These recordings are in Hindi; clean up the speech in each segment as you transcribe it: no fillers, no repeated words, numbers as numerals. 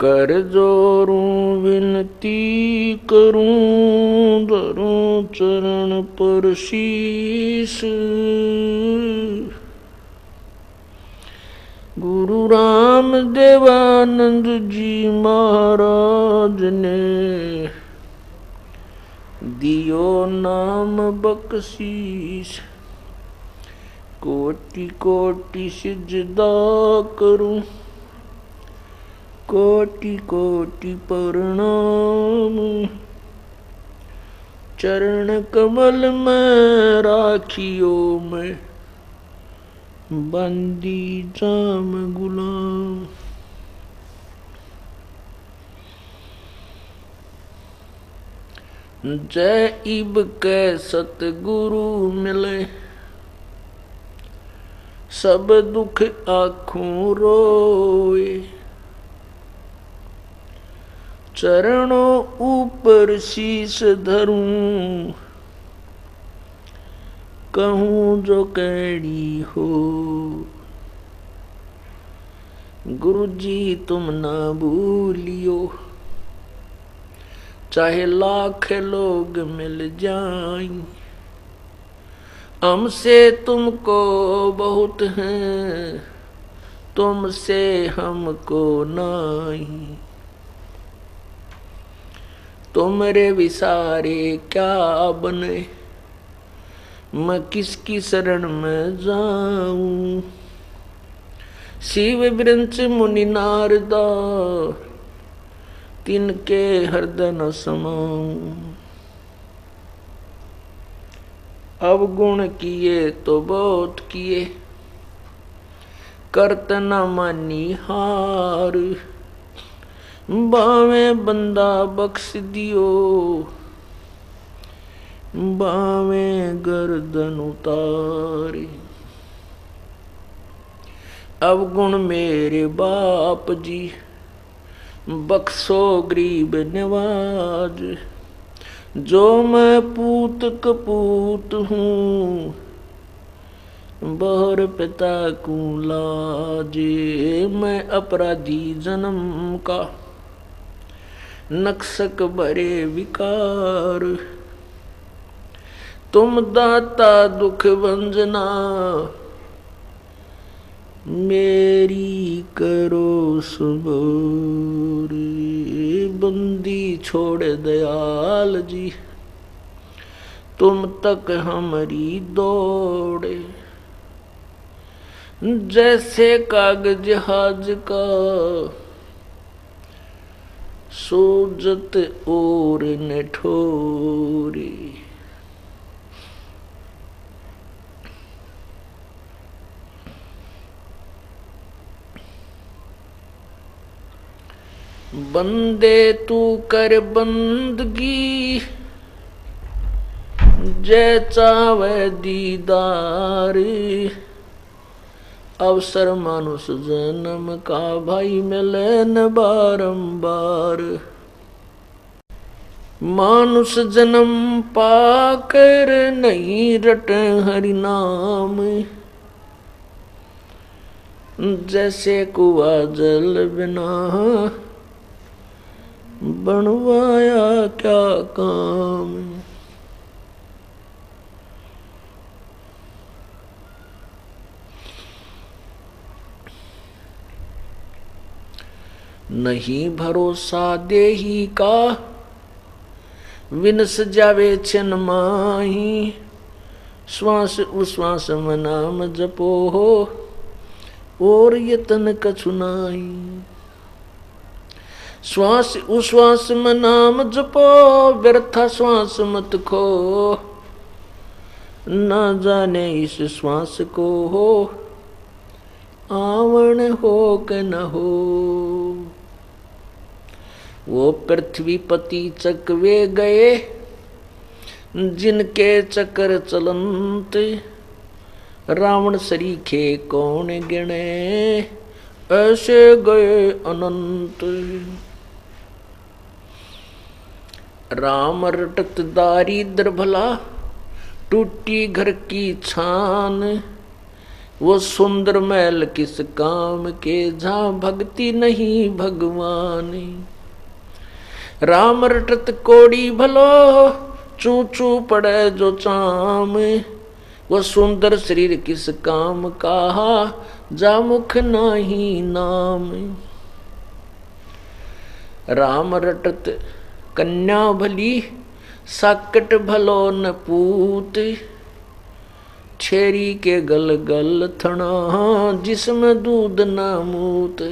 कर जोरूं विनती करूं, धरूं चरण पर शीश। गुरु राम देवानंद जी महाराज ने दियो नाम बख्शीश। कोटि कोटि सिजदा करूं, कोटि कोटि प्रणाम। चरण कमल में राखियो मैं, बंदी जाम गुलाम। जय इब के सतगुरु मिले, सब दुख आँखों रोए। चरणों ऊपर शीश धरूं, कहूँ जो कैडी हो। गुरु जी तुम ना भूलियो, चाहे लाख लोग मिल जाएं। हमसे तुमको बहुत हैं, तुमसे हमको नहीं। तुमरे विसारे क्या बने, मैं किसकी शरण में जाऊं। शिव वृंच मुनि नारदा, तिनके हृदय न समाऊं। अवगुण किए तो बहुत किए, करत न मानी हार। बावे बंदा बख्श दियो, बावे गर्दन उतारी। अवगुण मेरे बाप जी, बख्शो गरीब नवाज। जो मैं पूत कपूत हूँ, बहर पिता को लाजे। मैं अपराधी जन्म का, नक्सक भरे विकार। तुम दाता दुख भंजना, मेरी करो सबूरी। बंदी छोड़ दयाल जी, तुम तक हमारी दौड़े। जैसे कागज जहाज का, सोजत और न ठोरी। बंदे तू कर बंदगी, जय चावे दीदार। अवसर मानुष जन्म का, भाई मिले न बारंबार। मानुष जन्म पाकर नहीं रटे हरि नाम। जैसे कुआ जल बिना, बनवाया क्या काम। नहीं भरोसा देही का, विनस जावे छिन माही। श्वास उश्वास में नाम जपो हो, और यतन कछु नाही। श्वास उश्वास में नाम जपो, व्यर्था श्वास मत खो। न जाने इस श्वास को हो, आवण हो के न हो। वो पृथ्वी पति चकवे गए, जिनके चक्कर चलंत। रावण सरीखे कौन गिने, ऐसे गए अनंत। राम रटत दारिद्र भला, टूटी घर की छान। वो सुंदर महल किस काम के, जहाँ भक्ति नहीं भगवानी। राम रटत कोड़ी भलो, चू चू पड़े जो चाम। वो सुंदर शरीर किस काम का, जा मुख नाही नाम। राम रटत कन्या भली, साकट भलो न पूत। छेरी के गल गल थना, जिसमें दूध न मूत।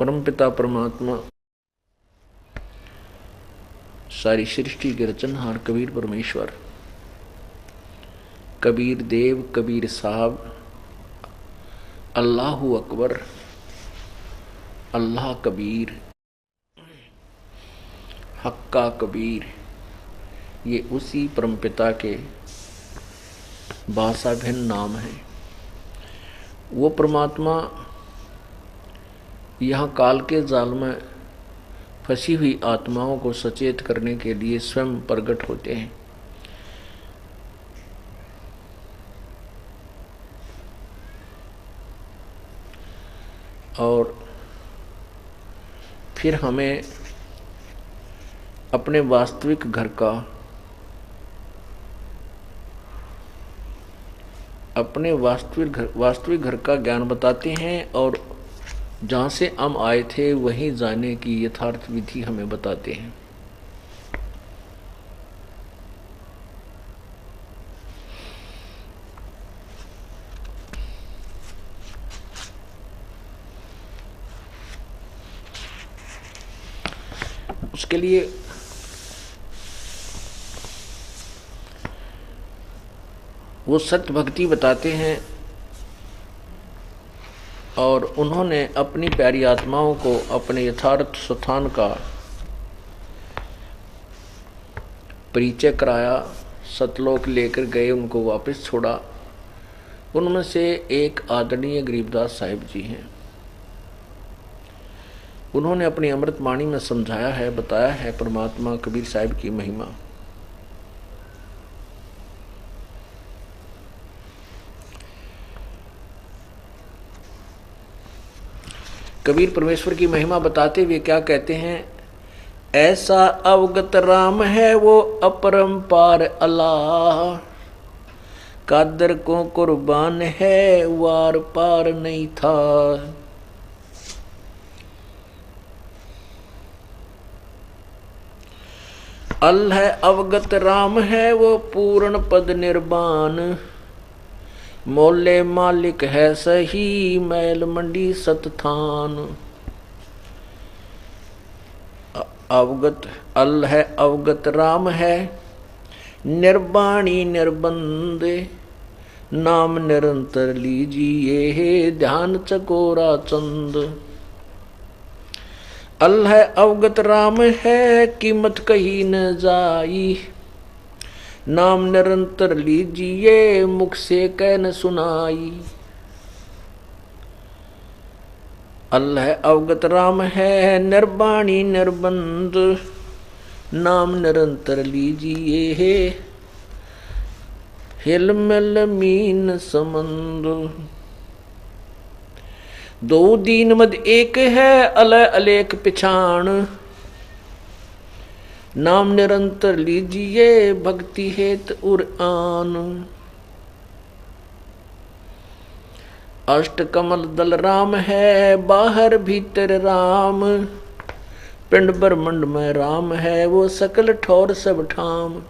परमपिता परमात्मा सारी सृष्टि के रचनहार कबीर परमेश्वर, कबीर देव, कबीर साहब, अल्लाहु अकबर, अल्लाह कबीर, हक्का कबीर, ये उसी परमपिता के भाषा भिन्न नाम हैं। वो परमात्मा यहाँ काल के जाल में फंसी हुई आत्माओं को सचेत करने के लिए स्वयं प्रकट होते हैं। और फिर हमें अपने वास्तविक घर का ज्ञान बताते हैं, और जहाँ से हम आए थे वहीं जाने की यथार्थ विधि हमें बताते हैं। उसके लिए वो सत्य भक्ति बताते हैं, और उन्होंने अपनी प्यारी आत्माओं को अपने यथार्थ स्थान का परिचय कराया, सतलोक लेकर गए, उनको वापस छोड़ा। उनमें से एक आदरणीय गरीबदास साहिब जी हैं। उन्होंने अपनी अमृतवाणी में समझाया है, बताया है परमात्मा कबीर साहिब की महिमा। कबीर परमेश्वर की महिमा बताते हुए क्या कहते हैं? ऐसा अवगत राम है वो अपरंपार अल्लाह, कादर को कुर्बान है वार पार नहीं था। अल्लाह अवगत राम है वो पूर्ण पद निर्वाण, मोले मालिक है सही मैल मंडी सतथान। अवगत अल्लाह है, अवगत राम है, निर्वाणी निर्बंध, नाम निरंतर लीजिए ध्यान चकोरा चंद। अल्लाह अवगत राम है, कीमत कही न जाई, नाम निरंतर लीजिए मुख से कह न सुनाई। अल्लाह अवगत राम है, निर्वाणी निर्बंध, नाम निरंतर लीजिए हिल मिल मीन संबंध। दो दीन मद एक है अलय अलेख पिछाण, नाम निरंतर लीजिए भक्ति हेत उर आन। अष्ट कमल दल राम है, बाहर भीतर राम, पिंड ब्रह्मंड में राम है वो सकल ठौर सब ठाम।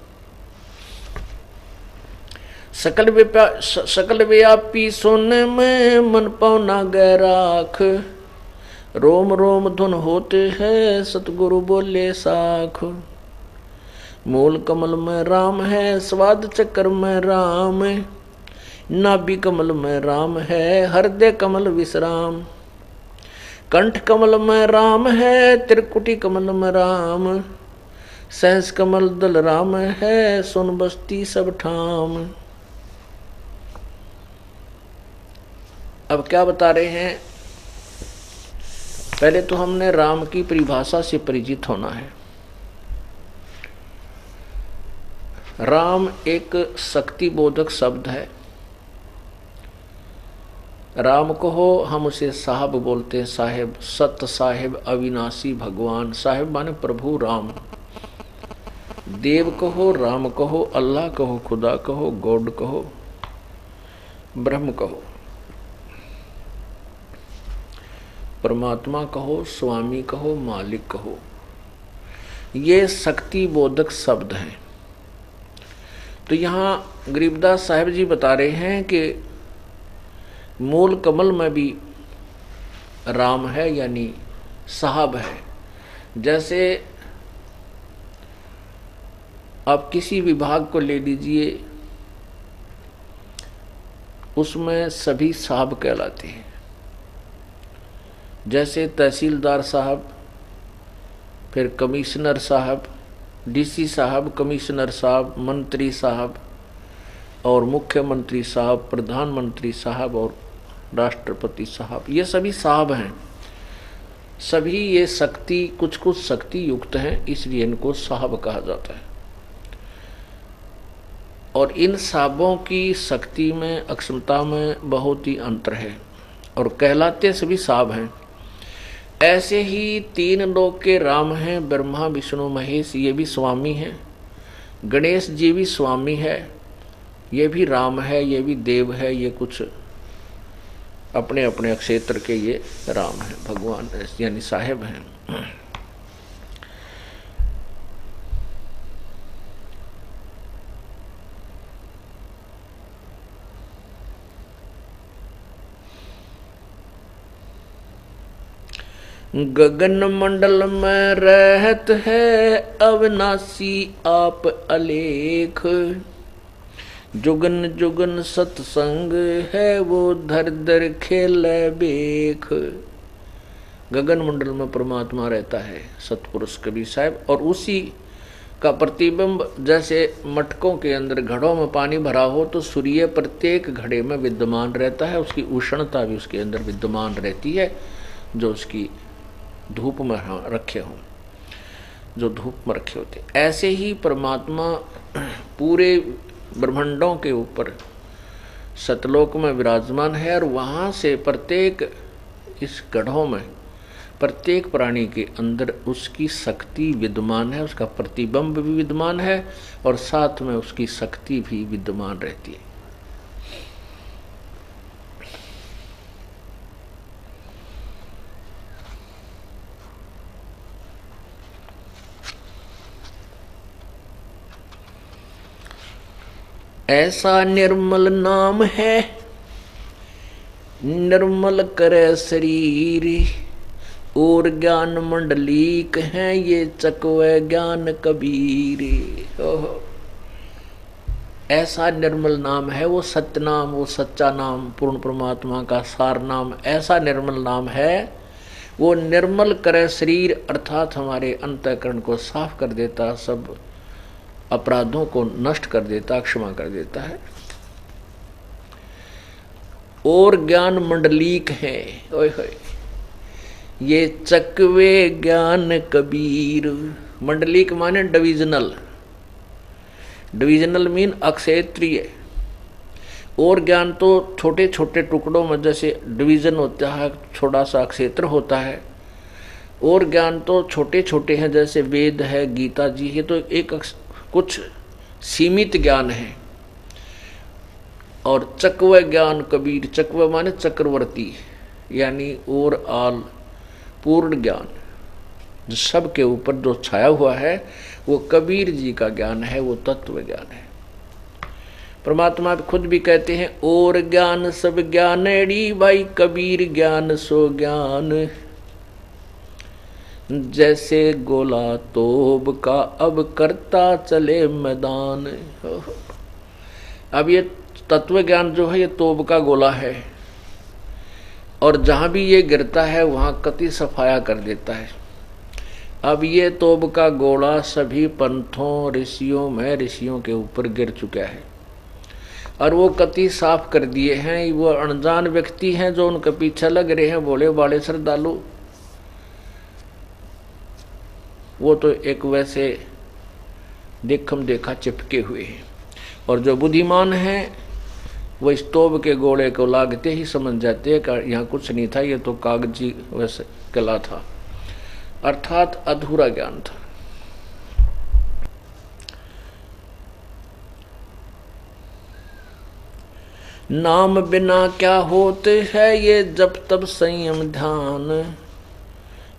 सकल व्यापी सोने में मन पौना गैराख, रोम रोम धुन होते हैं सतगुरु बोले साख। मूल कमल में राम है, स्वाद चक्र में राम, नाभि कमल में राम है, हृदय कमल विश्राम। कंठ कमल में राम है, त्रिकुटी कमल में राम, सहस कमल दल राम है, सुन बस्ती सब ठाम। अब क्या बता रहे हैं? पहले तो हमने राम की परिभाषा से परिचित होना है। राम एक शक्ति बोधक शब्द है। राम को हो हम उसे साहब बोलते हैं, साहेब, सत साहेब, अविनाशी भगवान। साहेब माने प्रभु राम। देव कहो, राम कहो, अल्लाह कहो, खुदा कहो, गॉड कहो, ब्रह्म कहो, परमात्मा कहो, स्वामी कहो, मालिक कहो, ये शक्ति बोधक शब्द हैं। तो यहाँ गरीबदास साहेब जी बता रहे हैं कि मूल कमल में भी राम है, यानी साहब है। जैसे आप किसी विभाग को ले लीजिए, उसमें सभी साहब कहलाते हैं। जैसे तहसीलदार साहब, फिर कमिश्नर साहब, डीसी साहब, कमिश्नर साहब, मंत्री साहब और मुख्यमंत्री साहब, प्रधानमंत्री साहब और राष्ट्रपति साहब, ये सभी साहब हैं। सभी ये शक्ति, कुछ कुछ शक्ति युक्त हैं, इसलिए इनको साहब कहा जाता है। और इन साहबों की शक्ति में, अक्षमता में बहुत ही अंतर है और कहलाते सभी साहब हैं। ऐसे ही तीन लोक के राम हैं, ब्रह्मा विष्णु महेश, ये भी स्वामी हैं। गणेश जी भी स्वामी है, ये भी राम है, ये भी देव है। ये कुछ अपने अपने क्षेत्र के ये राम हैं, भगवान यानी साहेब हैं। गगन मंडल में रहत है, अविनाशी आप अलेख। जुगन जुगन सत्संग है, वो धर धर खेल बेख। गगन मंडल में परमात्मा रहता है, सतपुरुष कबीर साहब, और उसी का प्रतिबिंब जैसे मटकों के अंदर घड़ों में पानी भरा हो तो सूर्य प्रत्येक घड़े में विद्यमान रहता है। उसकी उष्णता भी उसके अंदर विद्यमान रहती है, जो उसकी धूप में रखे हों, जो धूप में रखे होते। ऐसे ही परमात्मा पूरे ब्रह्मांडों के ऊपर सतलोक में विराजमान है, और वहाँ से प्रत्येक इस गढ़ों में प्रत्येक प्राणी के अंदर उसकी शक्ति विद्यमान है, उसका प्रतिबिंब भी विद्यमान है और साथ में उसकी शक्ति भी विद्यमान रहती है। ऐसा निर्मल नाम है, निर्मल करे शरीर, और ज्ञान मंडलीक है, ये चकवे ज्ञान कबीर। ऐसा निर्मल नाम है, वो सत्य नाम, वो सच्चा नाम, पूर्ण परमात्मा का सार नाम। ऐसा निर्मल नाम है, वो निर्मल करे शरीर, अर्थात हमारे अंतःकरण को साफ कर देता, सब अपराधों को नष्ट कर देता, क्षमा कर देता है। और ज्ञान मंडलीक है, ओए होए, ये चकवे ज्ञान कबीर। मंडलीक माने डिविजनल, डिविजनल मीन अक्षेत्रीय। और ज्ञान तो छोटे छोटे टुकड़ों में जैसे डिवीजन होता है, छोटा सा क्षेत्र होता है। और ज्ञान तो छोटे छोटे हैं, जैसे वेद है, गीता जी है, तो एक कुछ सीमित ज्ञान है। और चकव ज्ञान कबीर, चकव माने चक्रवर्ती, यानी और आल पूर्ण ज्ञान, जो सब के ऊपर जो छाया हुआ है, वो कबीर जी का ज्ञान है, वो तत्व ज्ञान है। परमात्मा खुद भी कहते हैं, और ज्ञान सब ज्ञानेड़ी, भाई कबीर ज्ञान सो ज्ञान। जैसे गोला तोब का, अब करता चले मैदान। अब ये तत्व ज्ञान जो है, ये तोब का गोला है, और जहाँ भी ये गिरता है वहाँ कति सफाया कर देता है। अब ये तोब का गोला सभी पंथों ऋषियों में ऋषियों के ऊपर गिर चुका है और वो कति साफ कर दिए हैं। वो अनजान व्यक्ति हैं जो उनके पीछे लग रहे हैं, भोले भाले श्रद्धालु, वो तो एक वैसे देखम देखा चिपके हुए हैं। और जो बुद्धिमान हैं वो इस तोब के गोले को लागते ही समझ जाते हैं कि यहाँ कुछ नहीं था, ये तो कागजी वैसे कला था, अर्थात अधूरा ज्ञान था। नाम बिना क्या होते है ये जब तब संयम ध्यान,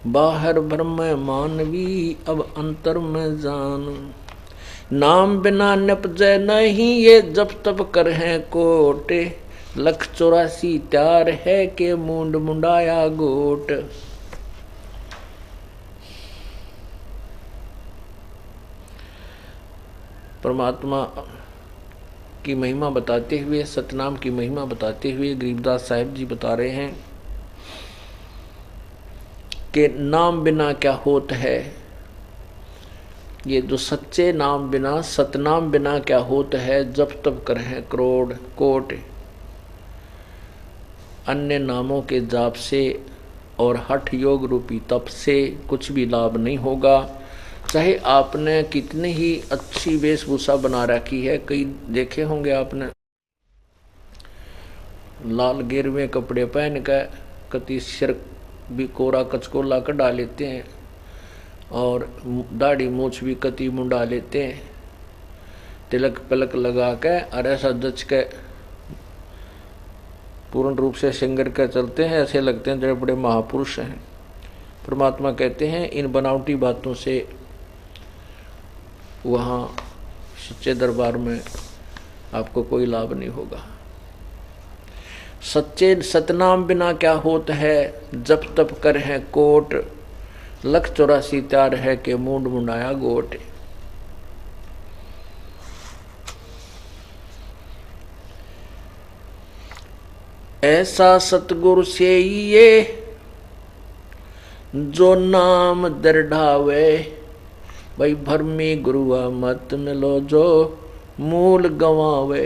बाहर ब्रह्म मानवी अब अंतर में जान। नाम बिना निपजे नहीं ये जब तब कर है कोटे, 184 त्यार है के मुंड मुंडाया गोट। परमात्मा की महिमा बताते हुए, सतनाम की महिमा बताते हुए गरीबदास साहिब जी बता रहे हैं कि नाम बिना क्या होत है। ये जो सच्चे नाम बिना, सतनाम बिना क्या होत है, जब तब कर है करोड़ कोट। अन्य नामों के जाप से और हठ योग रूपी तप से कुछ भी लाभ नहीं होगा। चाहे आपने कितनी ही अच्छी वेशभूषा बना रखी है, कई देखे होंगे आपने लाल गिरवे कपड़े पहन कर कति सिर भी कोरा कचकोला कढ़ा लेते हैं और दाढ़ी मूछ भी कति मुंडा लेते हैं, तिलक पलक लगा के और ऐसा जच के पूर्ण रूप से सिंगर के चलते हैं, ऐसे लगते हैं जैसे बड़े महापुरुष हैं। परमात्मा कहते हैं इन बनावटी बातों से वहाँ सच्चे दरबार में आपको कोई लाभ नहीं होगा। सच्चे सतनाम बिना क्या होत है, जब तब कर है कोट, 184 त्यार है के मुंड मुंडाया गोट। ऐसा सतगुरु से ये जो नाम दरढ़ावे, भाई भरमी गुरुआ मत मिलो जो मूल गंवावे।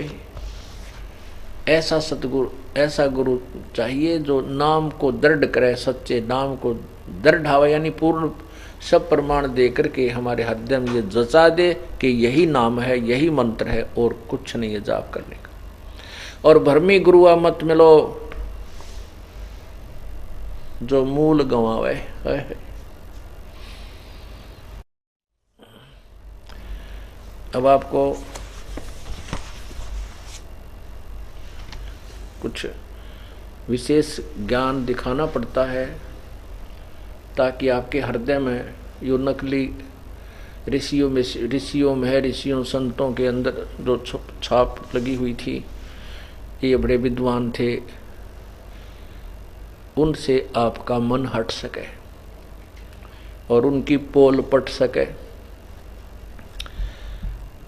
ऐसा सतगुरु, ऐसा गुरु चाहिए जो नाम को दृढ़ करे, सच्चे नाम को दृढ़ावे, यानी पूर्ण सब प्रमाण दे करके हमारे हृदय में ये जचा दे कि यही नाम है, यही मंत्र है और कुछ नहीं है जाप करने का। और भरमी गुरुआ मत मिलो जो मूल गंवावे है। अब आपको कुछ विशेष ज्ञान दिखाना पड़ता है ताकि आपके हृदय में यो नकली ऋषियों में ऋषियों संतों के अंदर जो छाप लगी हुई थी, ये बड़े विद्वान थे, उनसे आपका मन हट सके और उनकी पोल पट सके।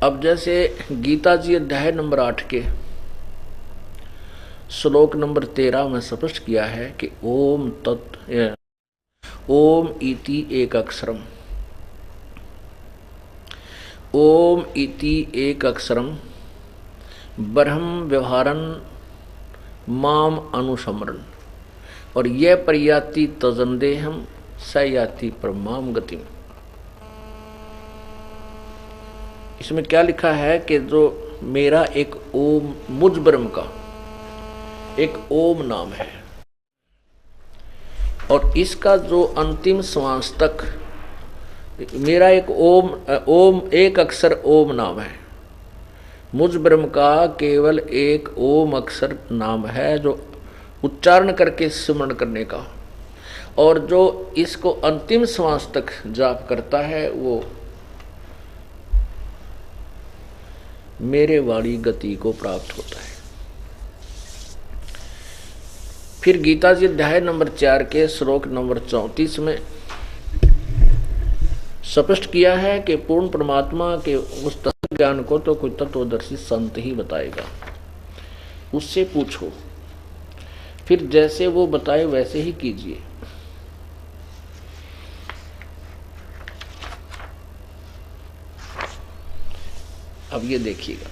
अब जैसे गीता जी अध्याय नंबर 8 के श्लोक नंबर 13 में स्पष्ट किया है कि ओम तत् ओम इति एक अक्षरम, ओम इति एक अक्षरम ब्रह्म व्यवहारन माम अनुसमरन, और यह प्रयाति तजंदेहम सयाति परमाम गतिम। इसमें क्या लिखा है कि जो मेरा एक ओम, मुझ ब्रह्म का एक ओम नाम है और इसका जो अंतिम श्वास तक मेरा एक ओम एक अक्षर ओम नाम है। मुझ ब्रह्म का केवल एक ओम अक्षर नाम है जो उच्चारण करके स्मरण करने का, और जो इसको अंतिम श्वास तक जाप करता है वो मेरे वाली गति को प्राप्त होता है। फिर गीता जी अध्याय नंबर 4 के श्लोक नंबर 34 में स्पष्ट किया है कि पूर्ण परमात्मा के उस तत्व ज्ञान को तो कोई तत्वदर्शी संत ही बताएगा, उससे पूछो, फिर जैसे वो बताए वैसे ही कीजिए। अब ये देखिएगा,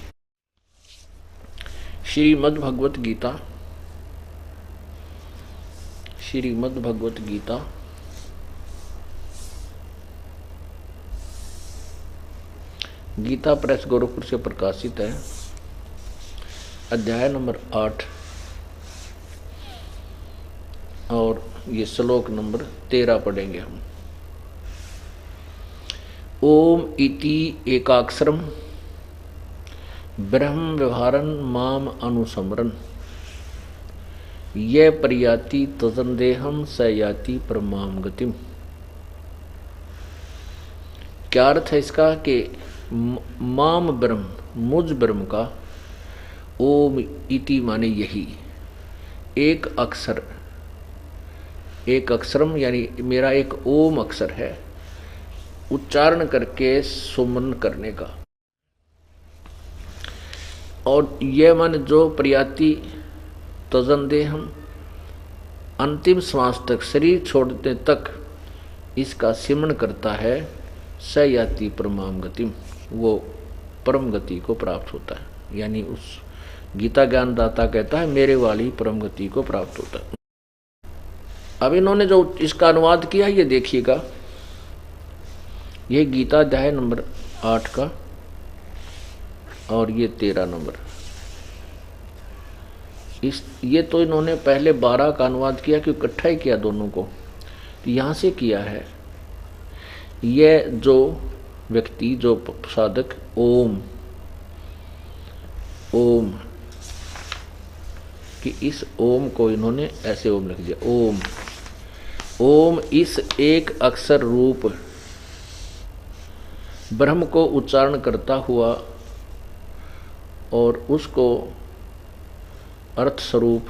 श्रीमद् भगवत गीता, श्रीमद् भगवत गीता गीता प्रेस गोरखपुर से प्रकाशित है, अध्याय नंबर 8 और ये श्लोक नंबर 13 पढ़ेंगे हम। ओम इति एकाक्षरम ब्रह्म व्यवहारन माम अनुसमरन ये प्रयाति तजंदेहम स याति परमाम गतिम। क्या अर्थ है इसका कि माम ब्रह्म, मुझ ब्रह्म का, ओम इति माने यही, एक अक्षर, एक अक्षरम यानी मेरा एक ओम अक्षर है, उच्चारण करके सुमन करने का। और यह मन जो प्रयाति तजंदे हम अंतिम श्वास तक, शरीर छोड़ने तक इसका सिमरण करता है, स याति परमाम गतिम, वो परम गति को प्राप्त होता है। यानी उस गीता ज्ञानदाता कहता है मेरे वाली परम गति को प्राप्त होता है। अब इन्होंने जो इसका अनुवाद किया ये देखिएगा, ये गीता अध्याय नंबर 8 का और ये 13 नंबर। ये तो इन्होंने पहले 12 का अनुवाद किया, क्योंकि इकट्ठा ही किया दोनों को, तो यहाँ से किया है। यह जो व्यक्ति, जो साधक ओम ओम कि इस ओम को इन्होंने ऐसे ओम लिख दिया, ओम ओम इस एक अक्षर रूप ब्रह्म को उच्चारण करता हुआ और उसको अर्थ स्वरूप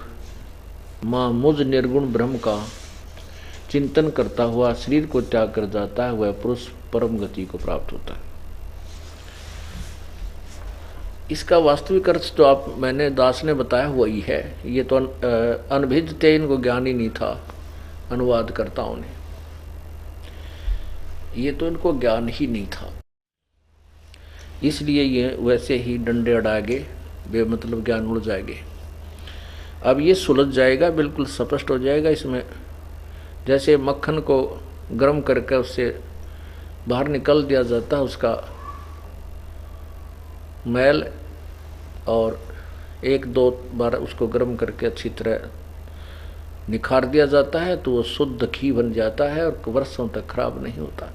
मां मुझ निर्गुण ब्रह्म का चिंतन करता हुआ शरीर को त्याग कर जाता है, वह पुरुष परम गति को प्राप्त होता है। इसका वास्तविक अर्थ जो आप मैंने दास ने बताया हुआ ही है। ये तो अनभिज्ञ थे, इनको ज्ञान ही नहीं था अनुवादकर्ताओं ने, ये तो इनको ज्ञान ही नहीं था, इसलिए ये वैसे ही डंडे अड़ागे बेमतलब ज्ञान उड़ जाएंगे। अब ये सुलझ जाएगा, बिल्कुल स्पष्ट हो जाएगा। इसमें जैसे मक्खन को गर्म करके उससे बाहर निकल दिया जाता है उसका मैल, और 1-2 बार उसको गर्म करके अच्छी तरह निखार दिया जाता है तो वो शुद्ध घी बन जाता है और वर्षों तक खराब नहीं होता।